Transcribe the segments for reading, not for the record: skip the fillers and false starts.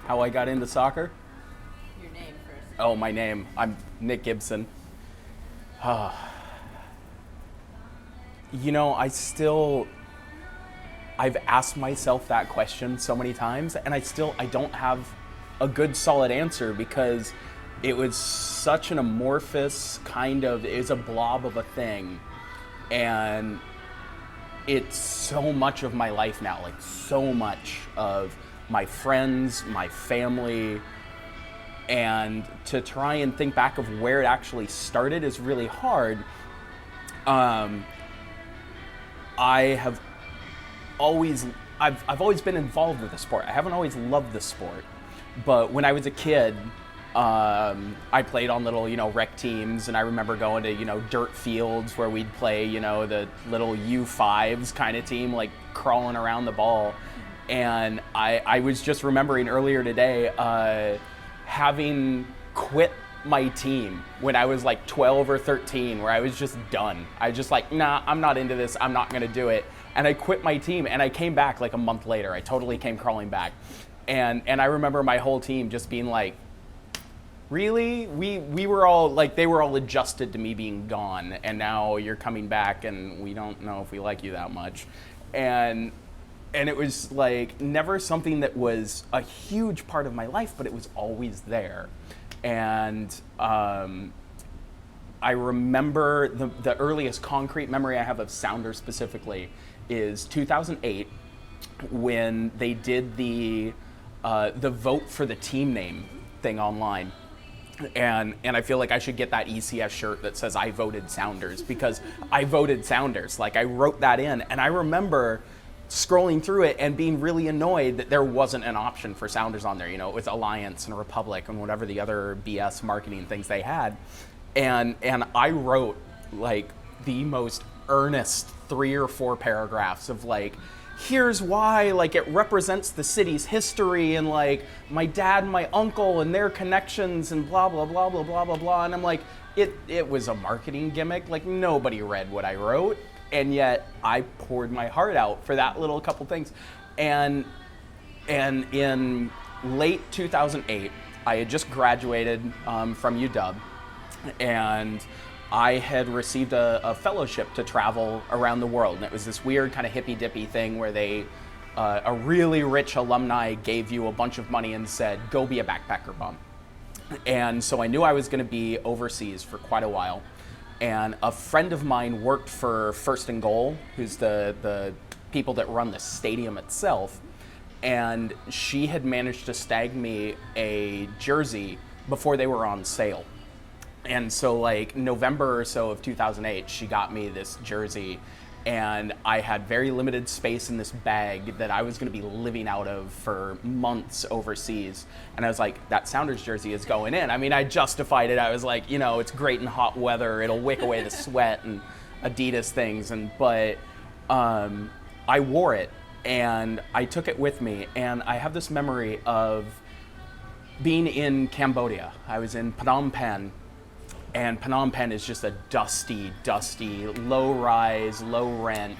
How I got into soccer? Your name first. Oh, my name. I'm Nick Gibson. I've asked myself that question so many times, and I don't have a good solid answer because it was such an amorphous it was a blob of a thing. And it's so much of my life now, like so much of my friends, my family, and to try and think back of where it actually started is really hard. I have always, I've always been involved with the sport. I haven't always loved the sport, but when I was a kid, I played on little, rec teams, and I remember going to, dirt fields where we'd play, the little U5s kind of team, like crawling around the ball. And I was just remembering earlier today, having quit my team when I was like 12 or 13, where I was just done. I was just like, nah, I'm not into this. I'm not going to do it. And I quit my team, and I came back like a month later. I totally came crawling back. And I remember my whole team just being like, really? We were all like, they were all adjusted to me being gone, and now you're coming back and we don't know if we like you that much. And it was like never something that was a huge part of my life, but it was always there. And I remember the earliest concrete memory I have of Sounders specifically is 2008, when they did the vote for the team name thing online. And I feel like I should get that ECS shirt that says I voted Sounders, because I voted Sounders. Like, I wrote that in, and I remember scrolling through it and being really annoyed that there wasn't an option for Sounders on there. It was Alliance and Republic and whatever the other BS marketing things they had. And I wrote like the most earnest 3 or 4 paragraphs of like, here's why, like, it represents the city's history, and like my dad and my uncle and their connections, and blah blah blah blah blah blah blah. And I'm like, it was a marketing gimmick. Like, nobody read what I wrote, and yet I poured my heart out for that little couple things. And in late 2008, I had just graduated from UW, and I had received a fellowship to travel around the world. And it was this weird kind of hippy-dippy thing where a really rich alumni gave you a bunch of money and said, go be a backpacker bum. And so I knew I was going to be overseas for quite a while. And a friend of mine worked for First and Goal, who's the people that run the stadium itself. And she had managed to snag me a jersey before they were on sale. And so like November or so of 2008, she got me this jersey, and I had very limited space in this bag that I was going to be living out of for months overseas. And I was like, that Sounders jersey is going in. I mean, I justified it. I was like, it's great in hot weather. It'll wick away the sweat and Adidas things. But I wore it, and I took it with me. And I have this memory of being in Cambodia. I was in Phnom Penh. And Phnom Penh is just a dusty, low rise, low rent,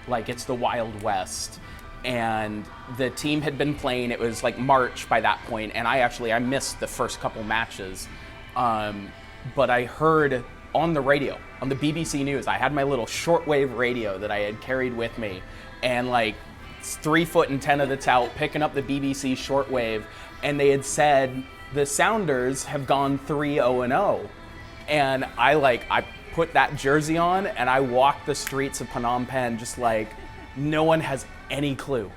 like it's the Wild West. And the team had been playing, it was like March by that point, and I missed the first couple matches. But I heard on the radio, on the BBC News, I had my little shortwave radio that I had carried with me, and like 3 foot and 10 of the tout, picking up the BBC shortwave, and they had said, the Sounders have gone 3-0-0. And I put that jersey on, and I walked the streets of Phnom Penh just like, no one has any clue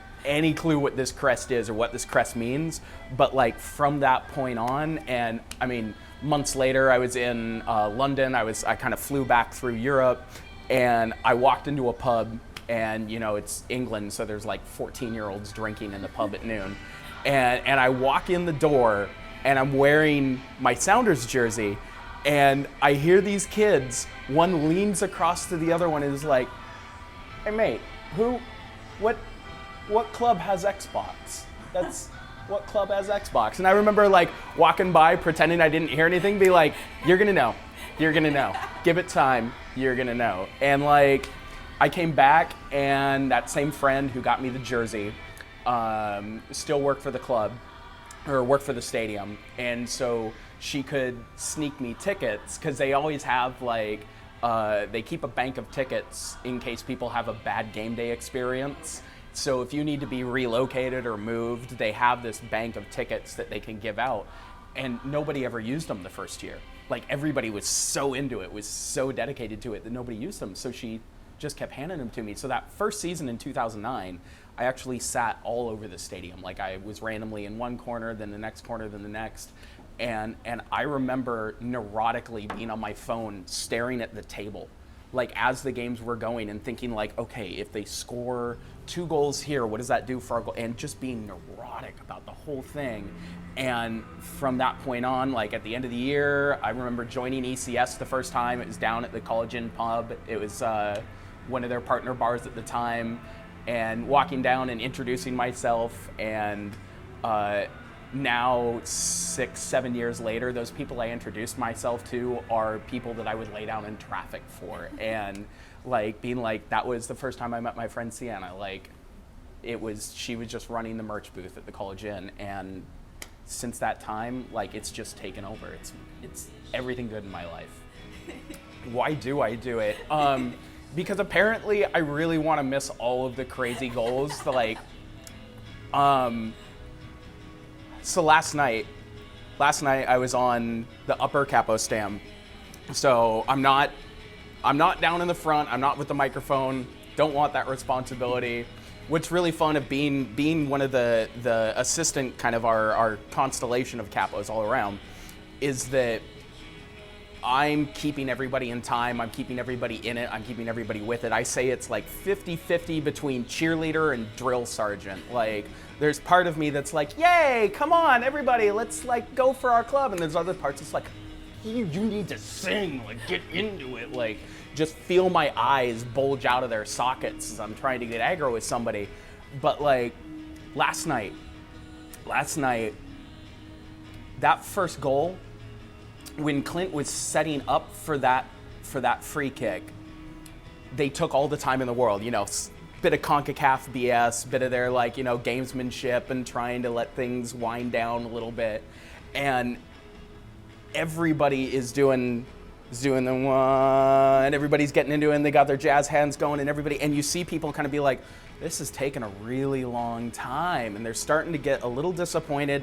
what this crest is or what this crest means. But like from that point on, and I mean, months later, I was in London. I kind of flew back through Europe, and I walked into a pub, and it's England, so there's like 14-year-olds drinking in the pub at noon. And I walk in the door, and I'm wearing my Sounders jersey. And I hear these kids, one leans across to the other one and is like, hey mate, what club has Xbox? What club has Xbox? And I remember like walking by, pretending I didn't hear anything, be like, you're gonna know. Give it time, you're gonna know. And like, I came back, and that same friend who got me the jersey still worked for the club. or work for the stadium, and so she could sneak me tickets because they always have like they keep a bank of tickets in case people have a bad game day experience. So if you need to be relocated or moved, they have this bank of tickets that they can give out, and nobody ever used them the first year. Like everybody was so into it, was so dedicated to it that nobody used them. So she just kept handing them to me. So that first season in 2009, I actually sat all over the stadium. Like I was randomly in one corner, then the next corner, then the next. And I remember neurotically being on my phone staring at the table, like as the games were going and thinking like, okay, if they score 2 goals here, what does that do for our goal? And just being neurotic about the whole thing. And from that point on, like at the end of the year, I remember joining ECS the first time. It was down at the College Inn pub. It was one of their partner bars at the time, and walking down and introducing myself. And now 6-7 years later, those people I introduced myself to are people that I would lay down in traffic for. And like being like, that was the first time I met my friend Sienna. Like she was just running the merch booth at the College Inn. And since that time, like it's just taken over. It's everything good in my life. Why do I do it? Because apparently I really want to miss all of the crazy goals. So last night I was on the upper capo stand. So I'm not down in the front. I'm not with the microphone. Don't want that responsibility. What's really fun of being one of the assistant kind of our constellation of capos all around is that I'm keeping everybody in time. I'm keeping everybody in it. I'm keeping everybody with it. I say it's like 50-50 between cheerleader and drill sergeant. Like there's part of me that's like, yay, come on, everybody, let's like go for our club. And there's other parts that's like, you need to sing, like get into it. Like just feel my eyes bulge out of their sockets as I'm trying to get aggro with somebody. But like last night, that first goal, when Clint was setting up for that free kick, they took all the time in the world, bit of CONCACAF BS, bit of their gamesmanship and trying to let things wind down a little bit. And everybody is doing the one, and everybody's getting into it, and they got their jazz hands going, and you see people kind of be like, this is taking a really long time, and they're starting to get a little disappointed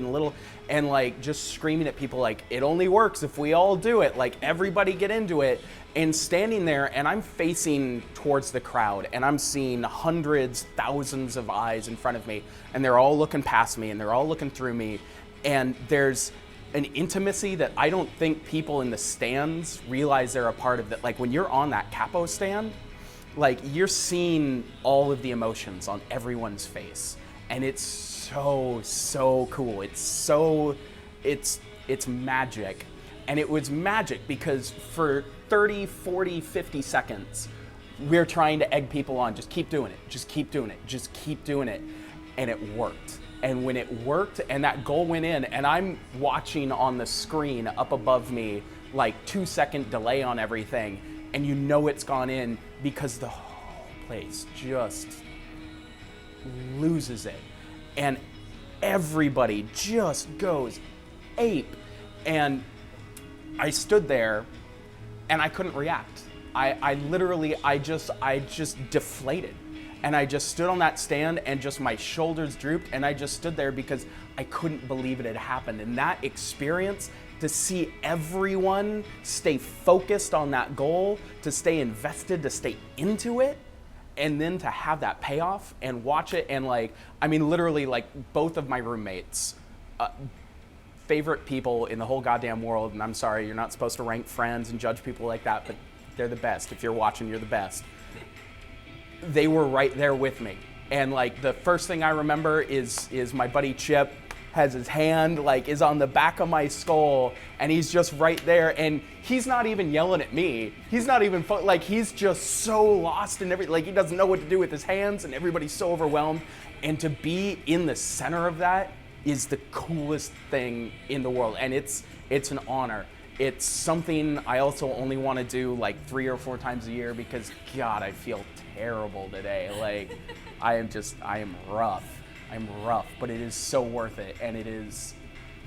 and like just screaming at people like, it only works if we all do it, like everybody get into it. And standing there, and I'm facing towards the crowd, and I'm seeing hundreds, thousands of eyes in front of me, and they're all looking past me, and they're all looking through me, and there's an intimacy that I don't think people in the stands realize they're a part of. That like when you're on that capo stand, like you're seeing all of the emotions on everyone's face, and it's so cool. It's magic. And it was magic because for 30, 40, 50 seconds, we're trying to egg people on, just keep doing it, just keep doing it, just keep doing it. And it worked. And when it worked and that goal went in, and I'm watching on the screen up above me, like 2-second delay on everything, and it's gone in because the whole place just loses it. And everybody just goes ape. And I stood there and I couldn't react. I just deflated. And I just stood on that stand and just my shoulders drooped, and I just stood there because I couldn't believe it had happened. And that experience, to see everyone stay focused on that goal, to stay invested, to stay into it, and then to have that payoff and watch it. And literally both of my roommates, favorite people in the whole goddamn world, and I'm sorry, you're not supposed to rank friends and judge people like that, but they're the best. If you're watching, you're the best. They were right there with me. And the first thing I remember is my buddy Chip has his hand is on the back of my skull, and he's just right there, and he's not even yelling at me. He's not even he's just so lost in he doesn't know what to do with his hands, and everybody's so overwhelmed. And to be in the center of that is the coolest thing in the world, and it's an honor. It's something I also only want to do 3 or 4 times a year because God, I feel terrible today. I am rough. I'm rough, but it is so worth it, and it is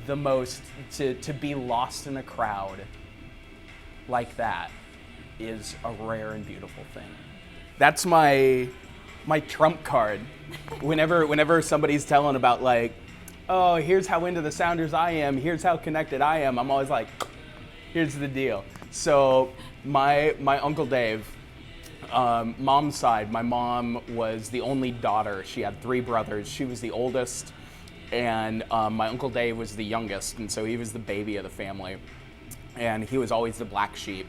the most, to be lost in a crowd like that is a rare and beautiful thing. That's my trump card. Whenever somebody's telling about like, oh, here's how into the Sounders I am, here's how connected I am, I'm always like, here's the deal. So my Uncle Dave, mom's side, my mom was the only daughter. She had 3 brothers. She was the oldest, and my Uncle Dave was the youngest, and so he was the baby of the family. And he was always the black sheep.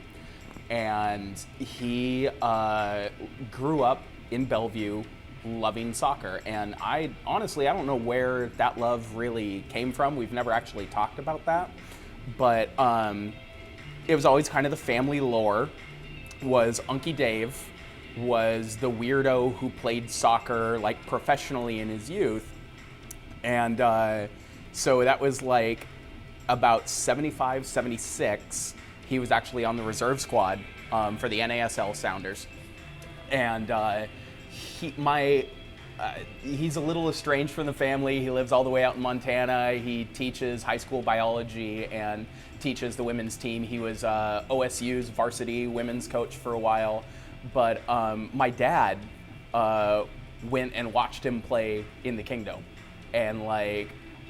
And he grew up in Bellevue loving soccer. And I don't know where that love really came from. We've never actually talked about that. But it was always kind of the family lore. Was Unky Dave was the weirdo who played soccer like professionally in his youth. And so that was like about 75, 76. He was actually on the reserve squad for the NASL Sounders. And he's a little estranged from the family. He lives all the way out in Montana. He teaches high school biology and teaches the women's team. He was OSU's varsity women's coach for a while. But my dad went and watched him play in the Kingdom. And like,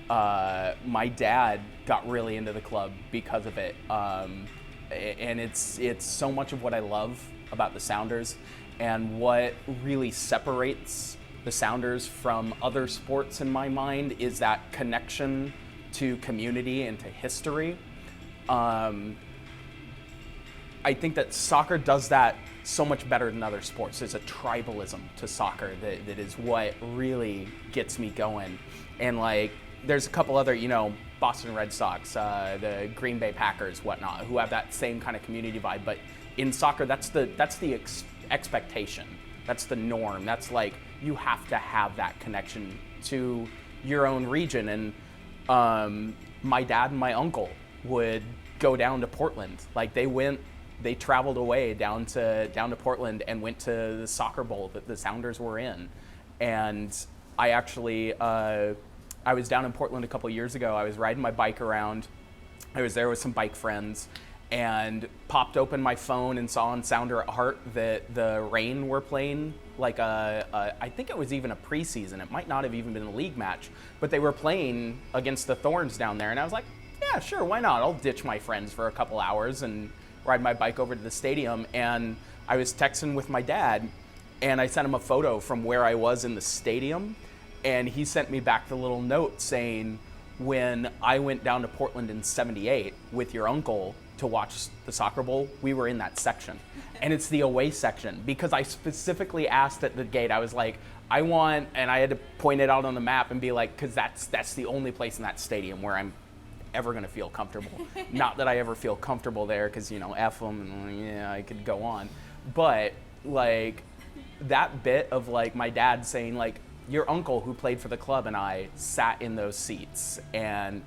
my dad got really into the club because of it. And it's so much of what I love about the Sounders, and what really separates the Sounders from other sports in my mind is that connection to community and to history. I think that soccer does that so much better than other sports. There's a tribalism to soccer that is what really gets me going. And like, there's a couple other, Boston Red Sox, the Green Bay Packers, whatnot, who have that same kind of community vibe. But in soccer, that's the expectation. That's the norm. That's like, you have to have that connection to your own region. And my dad and my uncle would go down to Portland. Like they traveled away down to Portland and went to the soccer bowl that the Sounders were in. And I actually, I was down in Portland a couple years ago. I was riding my bike around. I was there with some bike friends and popped open my phone and saw on Sounder at Heart that the Reign were playing like I think it was even a preseason. It might not have even been a league match, but they were playing against the Thorns down there. And I was like, yeah, sure, why not? I'll ditch my friends for a couple hours and ride my bike over to the stadium. And I was texting with my dad, and I sent him a photo from where I was in the stadium. And he sent me back the little note saying, when I went down to Portland in '78 with your uncle to watch the soccer bowl, we were in that section. And it's the away section, because I specifically asked at the gate, I was like, I want, and I had to point it out on the map and be like, because that's the only place in that stadium where I'm ever going to feel comfortable. Not that I ever feel comfortable there, because, F them, and yeah, I could go on. But like, that bit of like my dad saying like, your uncle who played for the club and I sat in those seats, and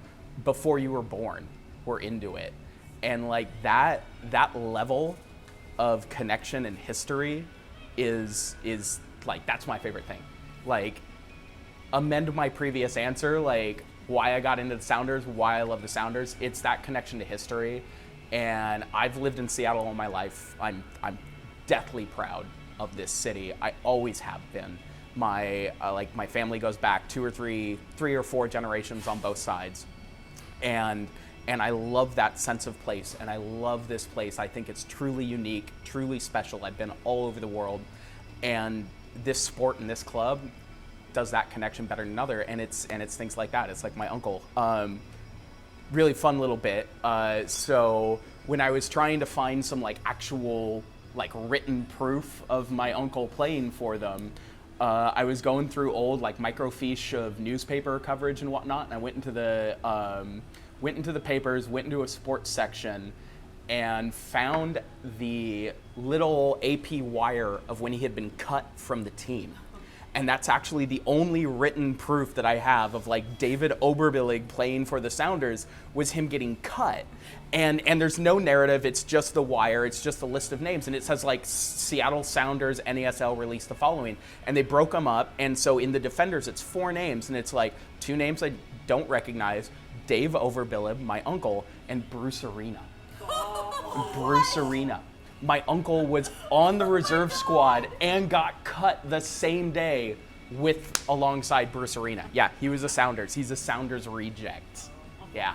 before you were born, we're into it. And like that level of connection and history is like, that's my favorite thing. Like, amend my previous answer, like why I got into the Sounders, why I love the Sounders, it's that connection to history. And I've lived in Seattle all my life. I'm deathly proud of this city. I always have been. My my family goes back three or four generations on both sides, and I love that sense of place, and I love this place. I think it's truly unique, truly special. I've been all over the world, and this sport and this club does that connection better than another. And it's things like that. It's like my uncle. Really fun little bit. So when I was trying to find some like actual like written proof of my uncle playing for them, I was going through old like microfiche of newspaper coverage and whatnot, and I went into the papers, went into a sports section, and found the little AP wire of when he had been cut from the team. And that's actually the only written proof that I have of like David Oberbillig playing for the Sounders, was him getting cut. And there's no narrative, it's just the wire, it's just a list of names, and it says like Seattle Sounders NASL released the following. And they broke them up, and so in the defenders it's 4 names, and it's like 2 names I don't recognize, Dave Overbilib, my uncle, and Bruce Arena. Bruce Arena. My uncle was on the reserve squad and got cut the same day alongside Bruce Arena. Yeah, he was a Sounders. He's a Sounders reject. Yeah.